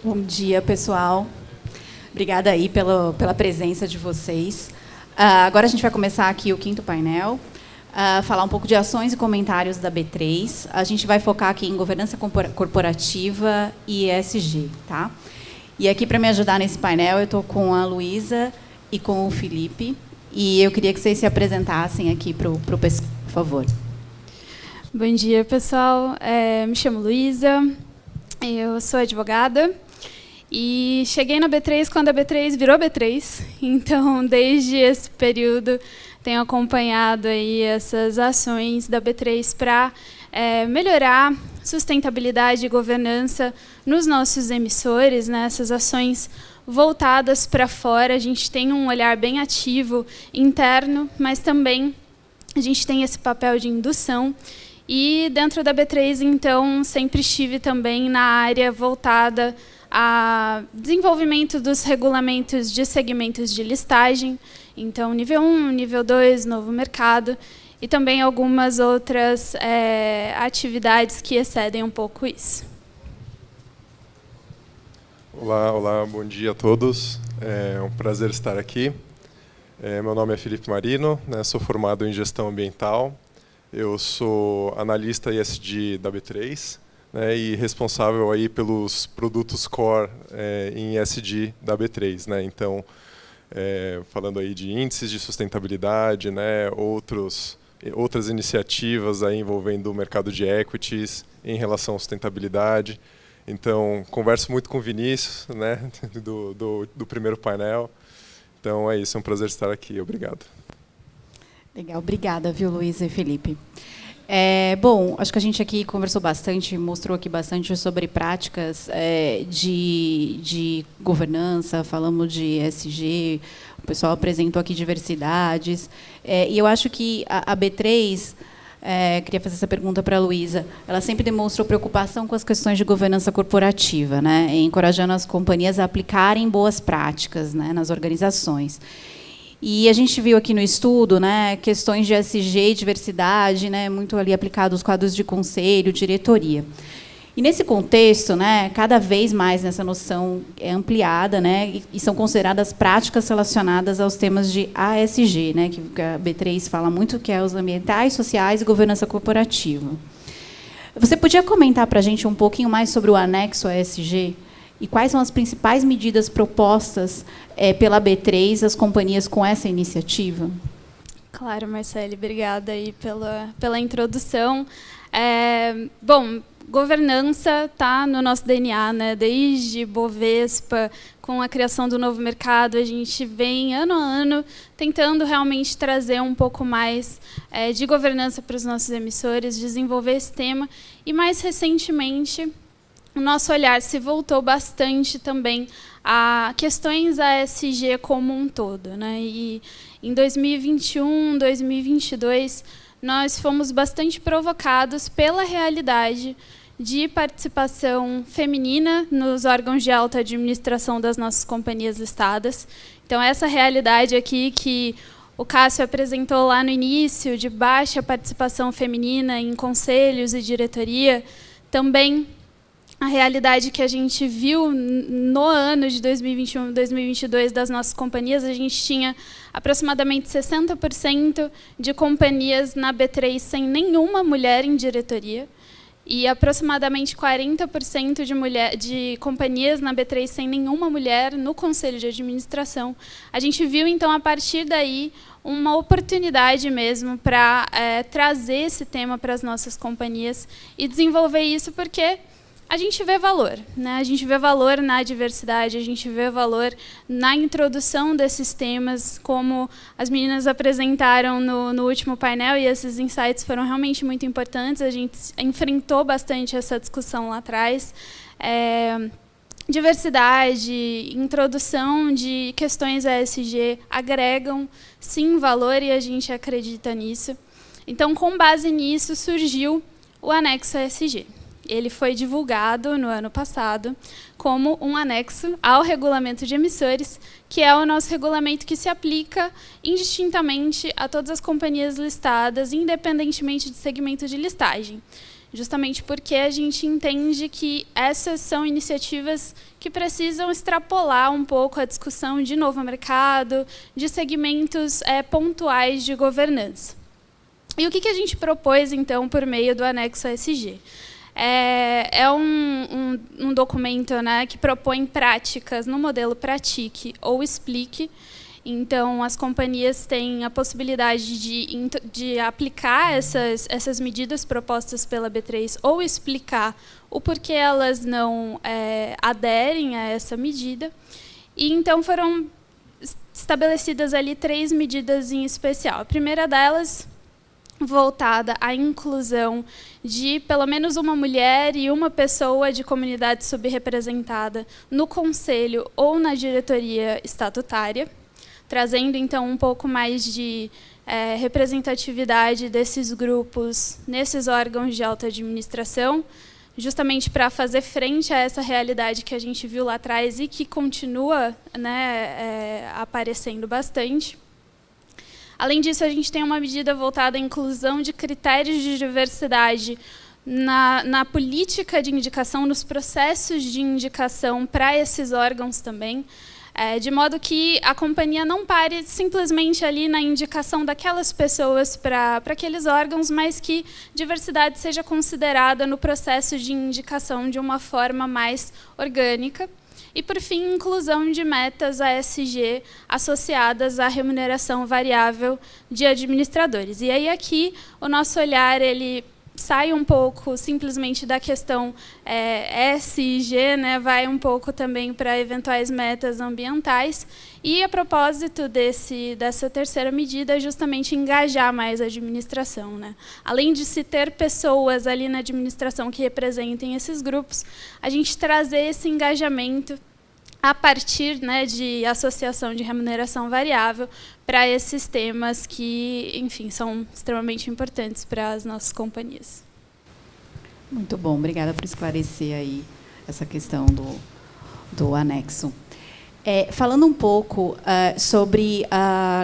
Bom dia, pessoal. Obrigada aí pela presença de vocês. Agora a gente vai começar aqui o quinto painel, falar um pouco de ações e comentários da B3. A gente vai focar aqui em governança corporativa e ESG, tá? E aqui, para me ajudar nesse painel, eu estou com a Luísa e com o Felipe. E eu queria que vocês se apresentassem aqui para o pessoal, por favor. Bom dia, pessoal. Me chamo Luísa, eu sou advogada e cheguei na B3 quando a B3 virou B3. Então, desde esse período, tenho acompanhado aí essas ações da B3 para melhorar sustentabilidade e governança nos nossos emissores, né? Essas ações voltadas para fora. A gente tem um olhar bem ativo interno, mas também a gente tem esse papel de indução. E dentro da B3, então, sempre estive também na área voltada a desenvolvimento dos regulamentos de segmentos de listagem, então nível 1, nível 2, novo mercado, e também algumas outras atividades que excedem um pouco isso. Olá, bom dia a todos. É um prazer estar aqui. Meu nome é Felipe Marino, né, sou formado em gestão ambiental. Eu sou analista ESG da B3, né, e responsável aí pelos produtos core em ESG da B3, né? Então, falando aí de índices de sustentabilidade, né, outras iniciativas aí envolvendo o mercado de equities em relação à sustentabilidade. Então, converso muito com o Vinícius, né, do primeiro painel. Então, é isso, é um prazer estar aqui. Obrigado. Legal, obrigada, viu, Luísa e Felipe. Bom, acho que a gente aqui conversou bastante, mostrou aqui bastante sobre práticas de governança, falamos de ESG, o pessoal apresentou aqui diversidades, e eu acho que a B3, queria fazer essa pergunta para a Luísa, ela sempre demonstrou preocupação com as questões de governança corporativa, né, encorajando as companhias a aplicarem boas práticas, né, nas organizações. E a gente viu aqui no estudo, né, questões de ESG e diversidade, né, muito ali aplicado aos quadros de conselho, diretoria. E nesse contexto, né, cada vez mais essa noção é ampliada, né, e são consideradas práticas relacionadas aos temas de ASG, né, que a B3 fala muito, que é os ambientais, sociais e governança corporativa. Você podia comentar para a gente um pouquinho mais sobre o anexo ASG? E quais são as principais medidas propostas pela B3 às companhias com essa iniciativa? Claro, Marcele, obrigada aí pela introdução. Bom, governança está no nosso DNA, né? Desde Bovespa, com a criação do novo mercado, a gente vem, ano a ano, tentando realmente trazer um pouco mais de governança para os nossos emissores, desenvolver esse tema. E, mais recentemente, o nosso olhar se voltou bastante também a questões ASG como um todo, né? E em 2021, 2022, nós fomos bastante provocados pela realidade de participação feminina nos órgãos de alta administração das nossas companhias listadas. Então, essa realidade aqui que o Cássio apresentou lá no início, de baixa participação feminina em conselhos e diretoria, também a realidade que a gente viu no ano de 2021 e 2022 das nossas companhias, a gente tinha aproximadamente 60% de companhias na B3 sem nenhuma mulher em diretoria e aproximadamente 40% de companhias na B3 sem nenhuma mulher no conselho de administração. A gente viu, então, a partir daí, uma oportunidade mesmo para trazer esse tema para as nossas companhias e desenvolver isso, porque a gente vê valor, né? A gente vê valor na diversidade, a gente vê valor na introdução desses temas, como as meninas apresentaram no último painel, e esses insights foram realmente muito importantes. A gente enfrentou bastante essa discussão lá atrás. Diversidade, introdução de questões ESG agregam, sim, valor, e a gente acredita nisso. Então, com base nisso, surgiu o anexo ESG. Ele foi divulgado no ano passado como um anexo ao regulamento de emissores, que é o nosso regulamento que se aplica indistintamente a todas as companhias listadas, independentemente de segmento de listagem. justamente porque a gente entende que essas são iniciativas que precisam extrapolar um pouco a discussão de novo mercado, de segmentos pontuais de governança. E o que a gente propôs, então, por meio do anexo ASG? É um documento, né, que propõe práticas no modelo Pratique ou Explique. Então, as companhias têm a possibilidade de aplicar essas medidas propostas pela B3 ou explicar o porquê elas não aderem a essa medida. E, então, foram estabelecidas ali 3 medidas em especial. A primeira delas, voltada à inclusão de pelo menos uma mulher e uma pessoa de comunidade subrepresentada no conselho ou na diretoria estatutária, trazendo, então, um pouco mais de representatividade desses grupos nesses órgãos de alta administração, justamente para fazer frente a essa realidade que a gente viu lá atrás e que continua, né, aparecendo bastante. Além disso, a gente tem uma medida voltada à inclusão de critérios de diversidade na política de indicação, nos processos de indicação para esses órgãos também, de modo que a companhia não pare simplesmente ali na indicação daquelas pessoas para aqueles órgãos, mas que diversidade seja considerada no processo de indicação de uma forma mais orgânica. E, por fim, inclusão de metas ASG associadas à remuneração variável de administradores. E aí, aqui, o nosso olhar ele sai um pouco simplesmente da questão SG, né, vai um pouco também para eventuais metas ambientais. E, a propósito dessa terceira medida, é justamente engajar mais a administração, né? Além de se ter pessoas ali na administração que representem esses grupos, a gente trazer esse engajamento a partir, né, de associação de remuneração variável para esses temas que, enfim, são extremamente importantes para as nossas companhias. Muito bom, obrigada por esclarecer aí essa questão do anexo. Falando um pouco sobre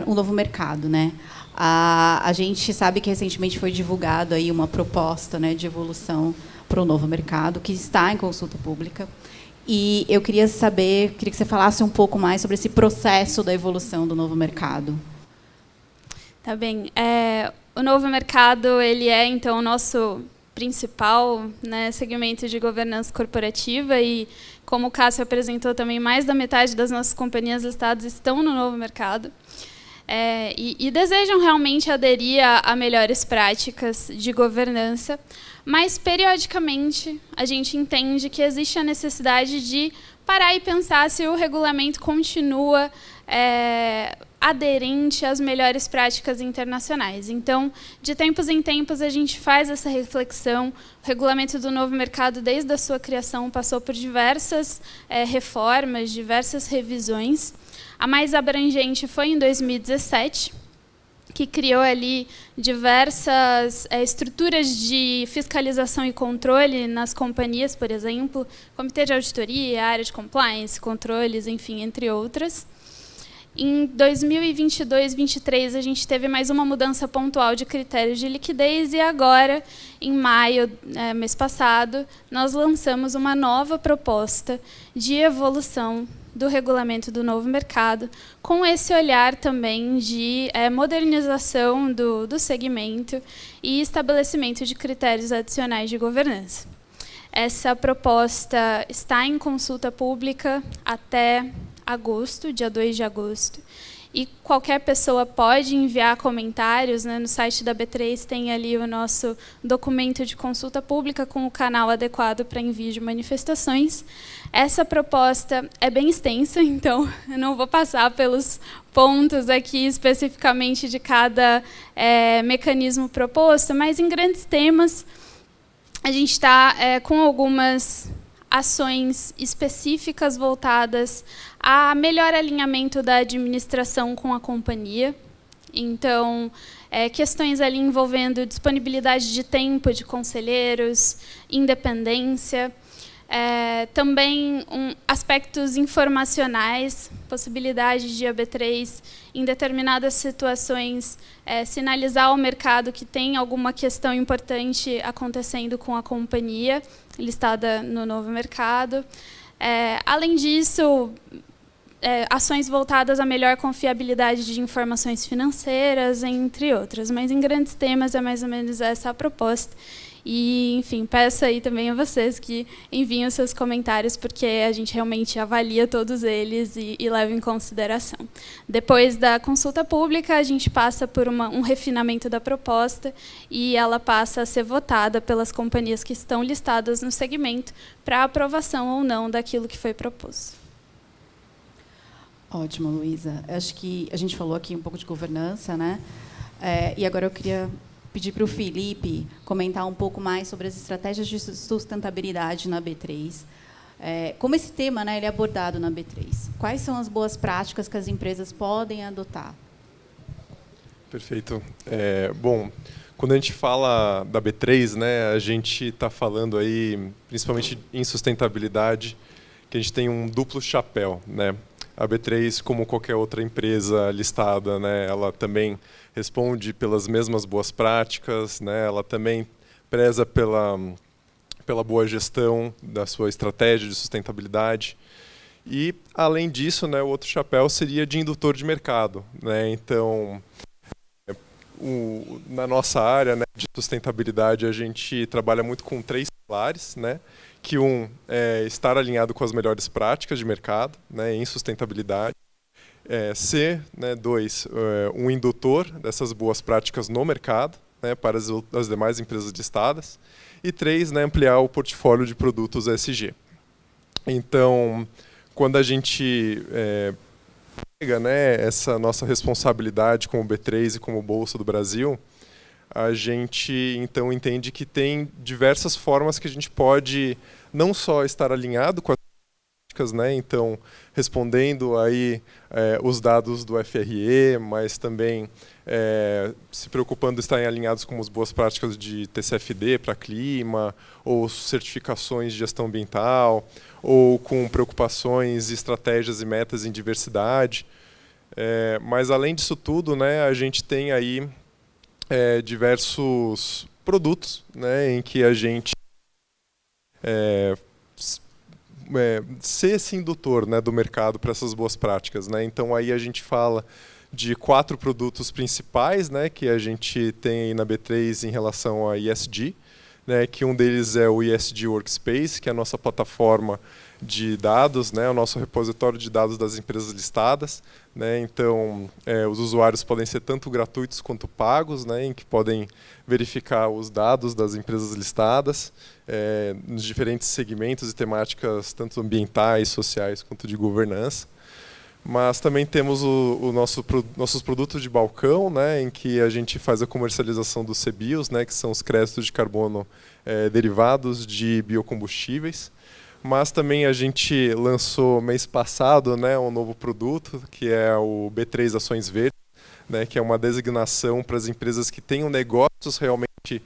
o novo mercado, né? A gente sabe que recentemente foi divulgado aí uma proposta, né, de evolução para o novo mercado, que está em consulta pública. E eu queria que você falasse um pouco mais sobre esse processo da evolução do novo mercado. Tá bem. O novo mercado ele é, então, o nosso principal, né, segmento de governança corporativa e, como o Cássio apresentou também, mais da metade das nossas companhias listadas estão no novo mercado. E desejam realmente aderir a melhores práticas de governança, mas, periodicamente, a gente entende que existe a necessidade de parar e pensar se o regulamento continua aderente às melhores práticas internacionais. Então, de tempos em tempos, a gente faz essa reflexão. O regulamento do novo mercado, desde a sua criação, passou por diversas reformas, diversas revisões. A mais abrangente foi em 2017, que criou ali diversas estruturas de fiscalização e controle nas companhias, por exemplo, comitê de auditoria, área de compliance, controles, enfim, entre outras. Em 2022-23, a gente teve mais uma mudança pontual de critérios de liquidez e agora, em maio, mês passado, nós lançamos uma nova proposta de evolução do regulamento do novo mercado, com esse olhar também de modernização do segmento e estabelecimento de critérios adicionais de governança. Essa proposta está em consulta pública até agosto, dia 2 de agosto, e qualquer pessoa pode enviar comentários, né? No site da B3 tem ali o nosso documento de consulta pública com o canal adequado para envio de manifestações. Essa proposta é bem extensa, então eu não vou passar pelos pontos aqui especificamente de cada mecanismo proposto, mas em grandes temas a gente está com algumas ações específicas voltadas a melhor alinhamento da administração com a companhia. Então, questões ali envolvendo disponibilidade de tempo de conselheiros, independência, também aspectos informacionais, possibilidade de a B3, em determinadas situações, sinalizar ao mercado que tem alguma questão importante acontecendo com a companhia listada no novo mercado. Além disso, ações voltadas à melhor confiabilidade de informações financeiras, entre outras. Mas, em grandes temas, é mais ou menos essa a proposta. E, enfim, peço aí também a vocês que enviem os seus comentários, porque a gente realmente avalia todos eles e leva em consideração. Depois da consulta pública, a gente passa por um refinamento da proposta e ela passa a ser votada pelas companhias que estão listadas no segmento para aprovação ou não daquilo que foi proposto. Ótimo, Luísa. Acho que a gente falou aqui um pouco de governança, né? E agora eu queria pedir para o Felipe comentar um pouco mais sobre as estratégias de sustentabilidade na B3. Como esse tema, né, ele é abordado na B3? Quais são as boas práticas que as empresas podem adotar? Perfeito. Bom, quando a gente fala da B3, né, a gente está falando aí, principalmente em sustentabilidade, que a gente tem um duplo chapéu, né? A B3, como qualquer outra empresa listada, né, ela também responde pelas mesmas boas práticas, né, ela também preza pela boa gestão da sua estratégia de sustentabilidade. E, além disso, né, o outro chapéu seria de indutor de mercado, né? Então, na nossa área, né, de sustentabilidade, a gente trabalha muito com 3 pilares, né? Que é estar alinhado com as melhores práticas de mercado, né, em sustentabilidade. Ser, né, 2, um indutor dessas boas práticas no mercado, né, para as demais empresas listadas. E 3, né, ampliar o portfólio de produtos ESG. Então, quando a gente pega, né, essa nossa responsabilidade como B3 e como Bolsa do Brasil, a gente então entende que tem diversas formas que a gente pode não só estar alinhado com as práticas, né, então respondendo aí os dados do FRE, mas também se preocupando em estarem alinhados com as boas práticas de TCFD para clima, ou certificações de gestão ambiental, ou com preocupações, estratégias e metas em diversidade. Mas além disso tudo, né, a gente tem aí diversos produtos, né, em que a gente ser esse indutor, né, do mercado para essas boas práticas, né? Então aí a gente fala de 4 produtos principais, né, que a gente tem aí na B3 em relação a ESG, né, que um deles é o ESG Workspace, que é a nossa plataforma de dados, né, o nosso repositório de dados das empresas listadas, né? Então, os usuários podem ser tanto gratuitos quanto pagos, né, em que podem verificar os dados das empresas listadas nos diferentes segmentos e temáticas, tanto ambientais, sociais, quanto de governança. Mas também temos nossos produtos de balcão, né, em que a gente faz a comercialização dos CBIOS, né, que são os créditos de carbono derivados de biocombustíveis. Mas também a gente lançou mês passado, né, um novo produto, que é o B3 Ações Verdes, né, que é uma designação para as empresas que tenham negócios realmente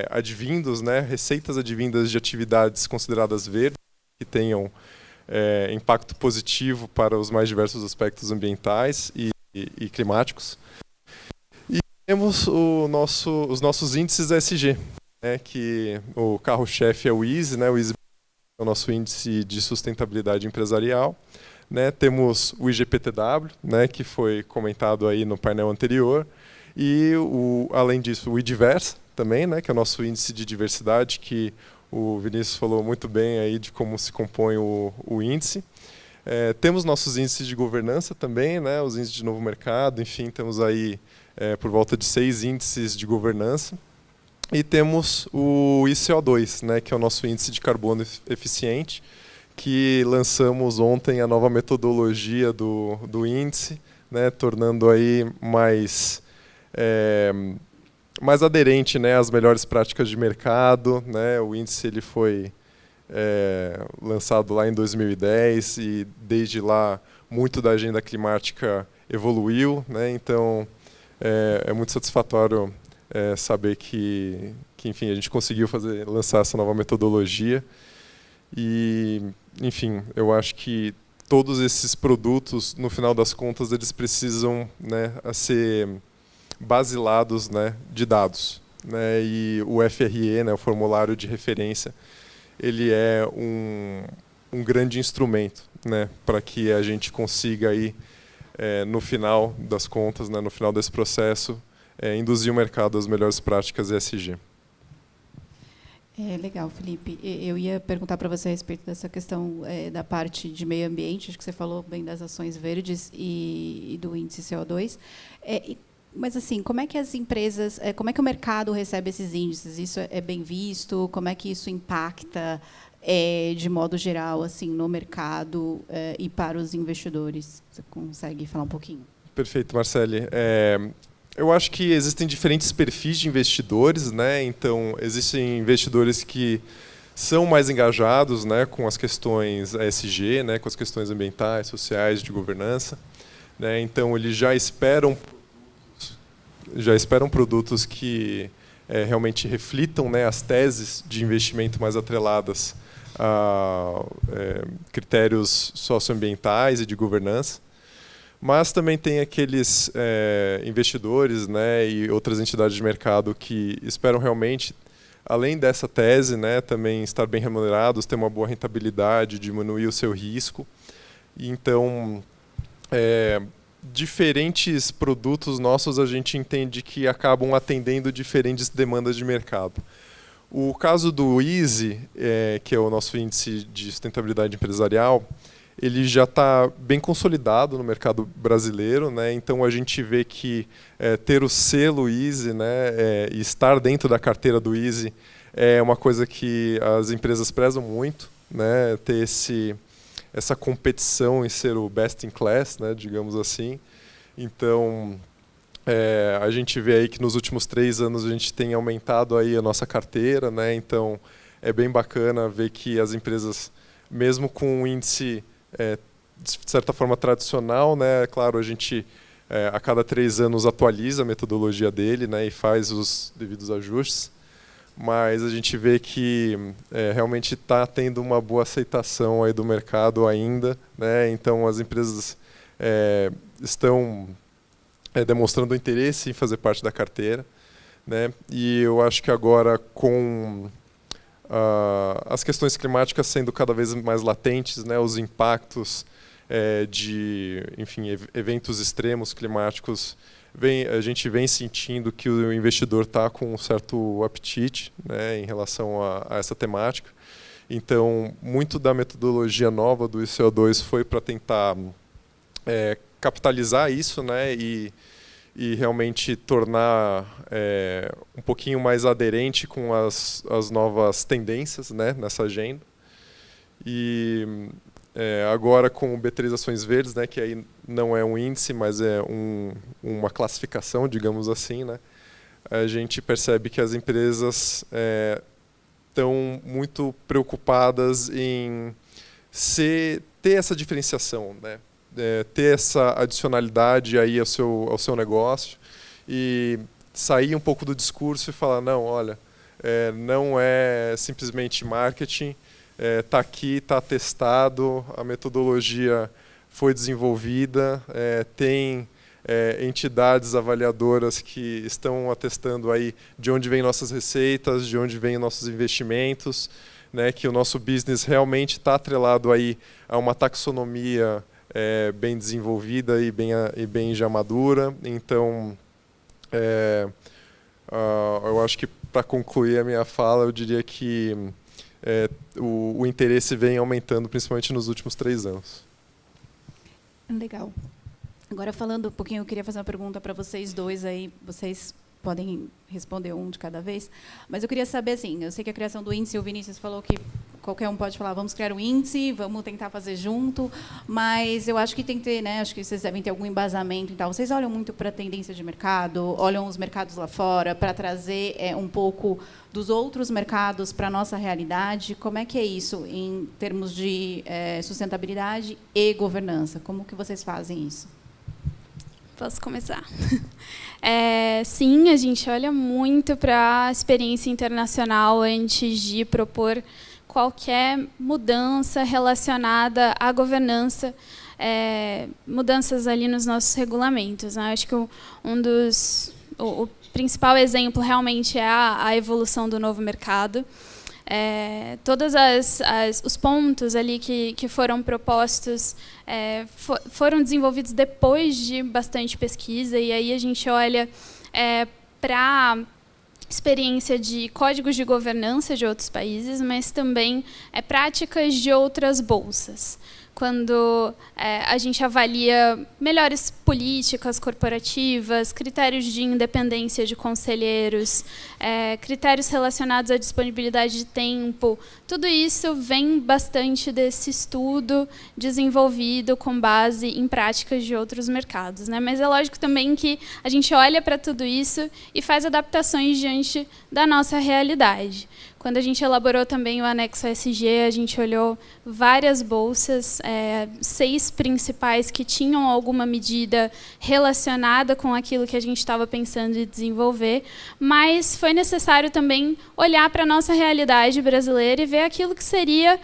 advindos, né, receitas advindas de atividades consideradas verdes, que tenham impacto positivo para os mais diversos aspectos ambientais e climáticos. E temos os nossos índices ESG, né, que o carro-chefe é o ISE, né, o ISE é o nosso índice de sustentabilidade empresarial, né? Temos o IGPTW, né, que foi comentado aí no painel anterior, e além disso o IDiversa também, né, que é o nosso índice de diversidade, que o Vinícius falou muito bem aí de como se compõe o índice. Temos nossos índices de governança também, né, os índices de novo mercado, enfim, temos aí por volta de 6 índices de governança. E temos o ICO2, né, que é o nosso índice de carbono eficiente, que lançamos ontem a nova metodologia do índice, né, tornando aí mais aderente, né, às melhores práticas de mercado, né. O índice ele foi lançado lá em 2010 e desde lá muito da agenda climática evoluiu, né. Então é muito satisfatório saber que enfim, a gente conseguiu lançar essa nova metodologia. E, enfim, eu acho que todos esses produtos, no final das contas, eles precisam, né, a ser basilados, né, de dados, né, e o FRE, né, o formulário de referência, ele é um grande instrumento, né, para que a gente consiga aí, no final das contas, né, no final desse processo, induzir o mercado às melhores práticas ESG. Legal, Felipe. Eu ia perguntar para você a respeito dessa questão da parte de meio ambiente. Acho que você falou bem das ações verdes e do índice CO2. Mas, assim, como é que as empresas, como é que o mercado recebe esses índices? Isso é bem visto? Como é que isso impacta, de modo geral, assim, no mercado e para os investidores? Você consegue falar um pouquinho? Perfeito, Marcele. Eu acho que existem diferentes perfis de investidores, né? Então, existem investidores que são mais engajados, né, com as questões ESG, né, com as questões ambientais, sociais, de governança, né? Então, eles já esperam produtos que realmente reflitam, né, as teses de investimento mais atreladas a critérios socioambientais e de governança. Mas também tem aqueles investidores, né, e outras entidades de mercado que esperam realmente, além dessa tese, né, também estar bem remunerados, ter uma boa rentabilidade, diminuir o seu risco. E então, diferentes produtos nossos a gente entende que acabam atendendo diferentes demandas de mercado. O caso do EASY, que é o nosso índice de sustentabilidade empresarial, ele já está bem consolidado no mercado brasileiro, né? Então a gente vê que ter o selo EASY, né, e estar dentro da carteira do EASY é uma coisa que as empresas prezam muito, né? Ter essa competição em ser o best in class, né, digamos assim. Então a gente vê aí que nos últimos 3 anos a gente tem aumentado aí a nossa carteira, né? Então é bem bacana ver que as empresas, mesmo com um índice de certa forma tradicional, né? Claro, a gente a cada 3 anos atualiza a metodologia dele, né, e faz os devidos ajustes, mas a gente vê que realmente está tendo uma boa aceitação aí do mercado ainda, né? Então as empresas estão demonstrando interesse em fazer parte da carteira, né? E eu acho que agora com as questões climáticas sendo cada vez mais latentes, né, os impactos de, enfim, eventos extremos climáticos, a gente vem sentindo que o investidor está com um certo apetite, né, em relação a essa temática. Então, muito da metodologia nova do ICO2 foi para tentar capitalizar isso, né, e realmente tornar um pouquinho mais aderente com as novas tendências, né, nessa agenda. E agora com o B3 Ações Verdes, né, que aí não é um índice, mas é uma classificação, digamos assim, né, a gente percebe que as empresas estão muito preocupadas em ter essa diferenciação, né, ter essa adicionalidade aí ao seu negócio e sair um pouco do discurso e falar, não, olha, não é simplesmente marketing, está aqui, está testado, a metodologia foi desenvolvida, tem entidades avaliadoras que estão atestando aí de onde vêm nossas receitas, de onde vêm nossos investimentos, né, que o nosso business realmente está atrelado aí a uma taxonomia bem desenvolvida e bem já madura. Então, eu acho que, para concluir a minha fala, eu diria que o interesse vem aumentando, principalmente nos últimos 3 anos. Legal. Agora, falando um pouquinho, eu queria fazer uma pergunta para vocês dois, aí vocês podem responder um de cada vez, mas eu queria saber, assim, eu sei que a criação do índice, o Vinícius falou que qualquer um pode falar, vamos criar um índice, vamos tentar fazer junto, mas eu acho que tem que ter, né, acho que vocês devem ter algum embasamento e tal. Vocês olham muito para a tendência de mercado, olham os mercados lá fora, para trazer um pouco dos outros mercados para a nossa realidade. Como é que é isso em termos de sustentabilidade e governança? Como que vocês fazem isso? Posso começar? Sim, a gente olha muito para a experiência internacional antes de propor qualquer mudança relacionada à governança, mudanças ali nos nossos regulamentos, né? Acho que o principal exemplo realmente é a evolução do novo mercado. Todos os pontos ali que foram propostos foram desenvolvidos depois de bastante pesquisa, e aí a gente olha para experiência de códigos de governança de outros países, mas também práticas de outras bolsas. Quando a gente avalia melhores políticas corporativas, critérios de independência de conselheiros, critérios relacionados à disponibilidade de tempo, tudo isso vem bastante desse estudo desenvolvido com base em práticas de outros mercados, né? Mas é lógico também que a gente olha para tudo isso e faz adaptações diante da nossa realidade. Quando a gente elaborou também o anexo ESG, a gente olhou várias bolsas, 6 principais que tinham alguma medida relacionada com aquilo que a gente estava pensando em desenvolver, mas foi necessário também olhar para a nossa realidade brasileira e ver aquilo que seria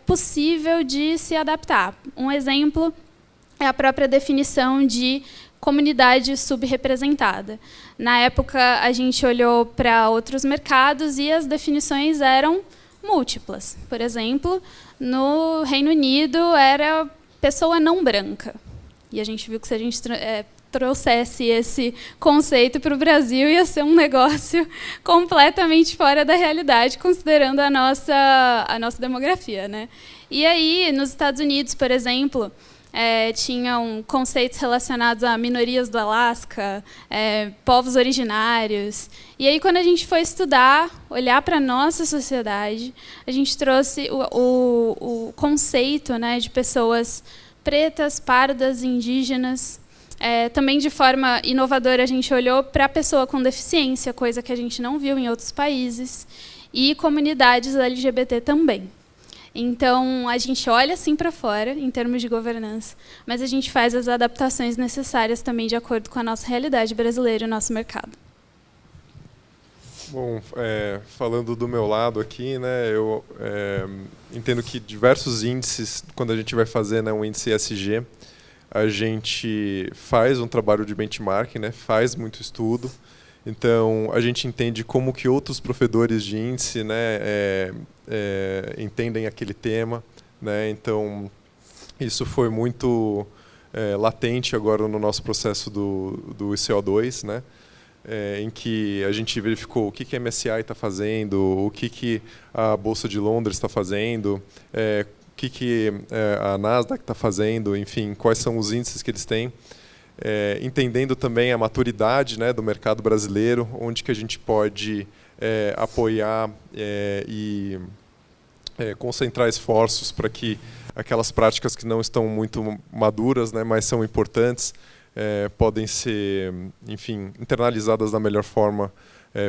possível de se adaptar. Um exemplo é a própria definição de comunidade subrepresentada. Na época, a gente olhou para outros mercados e as definições eram múltiplas. Por exemplo, no Reino Unido era pessoa não branca. E a gente viu que se a gente trouxesse esse conceito para o Brasil, ia ser um negócio completamente fora da realidade, considerando a nossa demografia, né? E aí, nos Estados Unidos, por exemplo, tinham conceitos relacionados a minorias do Alasca, povos originários. E aí, quando a gente foi estudar, olhar para a nossa sociedade, a gente trouxe o conceito, né, de pessoas pretas, pardas, indígenas. Também, de forma inovadora, a gente olhou para a pessoa com deficiência, coisa que a gente não viu em outros países, e comunidades LGBT também. Então, a gente olha assim para fora, em termos de governança, mas a gente faz as adaptações necessárias também de acordo com a nossa realidade brasileira e o nosso mercado. Bom, falando do meu lado aqui, né, eu entendo que diversos índices, quando a gente vai fazer, né, um índice ESG, a gente faz um trabalho de benchmarking, né, faz muito estudo. Então, a gente entende como que outros provedores de índice, né, entendem aquele tema, né? Então, isso foi muito latente agora no nosso processo do ICO2, né? Em que a gente verificou o que a MSCI está fazendo, o que a Bolsa de Londres está fazendo, o que a Nasdaq está fazendo, enfim, quais são os índices que eles têm. Entendendo também a maturidade, né, do mercado brasileiro, onde que a gente pode apoiar e concentrar esforços para que aquelas práticas que não estão muito maduras, né, mas são importantes, podem ser, enfim, internalizadas da melhor forma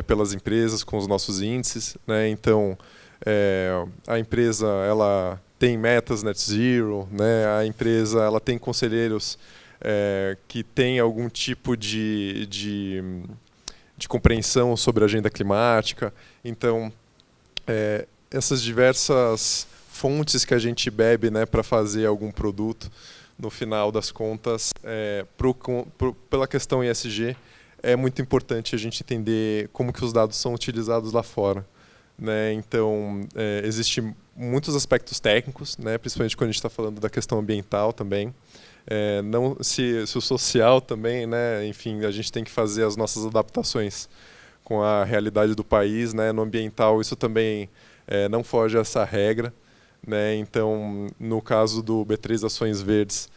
pelas empresas, com os nossos índices, né? Então, a empresa ela tem metas net zero, né? A empresa ela tem conselheiros que tem algum tipo de compreensão sobre a agenda climática. Então, essas diversas fontes que a gente bebe, né, para fazer algum produto, no final das contas, pela questão ESG, é muito importante a gente entender como que os dados são utilizados lá fora, né? Então, existem muitos aspectos técnicos, né, principalmente quando a gente está falando da questão ambiental também. Não se o social também, né, enfim, a gente tem que fazer as nossas adaptações com a realidade do país, né? No ambiental isso também não foge a essa regra, né? Então, no caso do B3 Ações Verdes,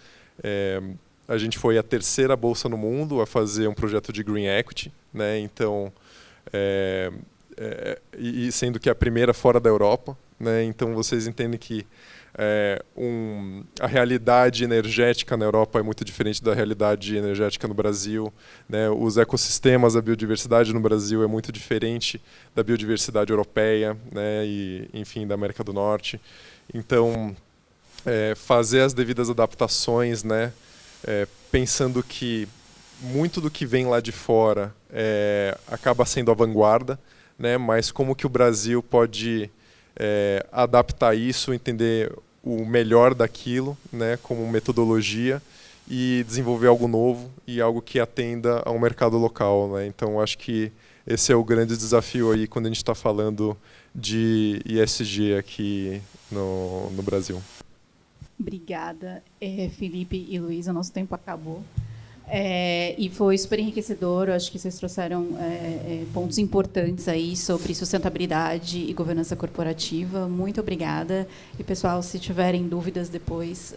a gente foi a terceira bolsa no mundo a fazer um projeto de Green Equity, né? Então, e sendo que a primeira fora da Europa, né? Então vocês entendem que a realidade energética na Europa é muito diferente da realidade energética no Brasil, né? Os ecossistemas, a biodiversidade no Brasil é muito diferente da biodiversidade europeia, né? E, enfim, da América do Norte. Então, fazer as devidas adaptações, né? Pensando que muito do que vem lá de fora acaba sendo a vanguarda, né? Mas como que o Brasil pode adaptar isso, entender o melhor daquilo, né, como metodologia, e desenvolver algo novo e algo que atenda ao mercado local, né? Então, acho que esse é o grande desafio aí quando a gente está falando de ESG aqui no Brasil. Obrigada, Felipe e Luísa, nosso tempo acabou. E foi super enriquecedor, eu acho que vocês trouxeram pontos importantes aí sobre sustentabilidade e governança corporativa. Muito obrigada. E, pessoal, se tiverem dúvidas depois,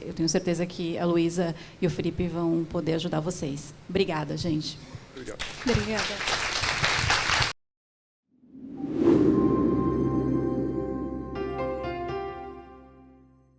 eu tenho certeza que a Luísa e o Felipe vão poder ajudar vocês. Obrigada, gente. Obrigado. Obrigada.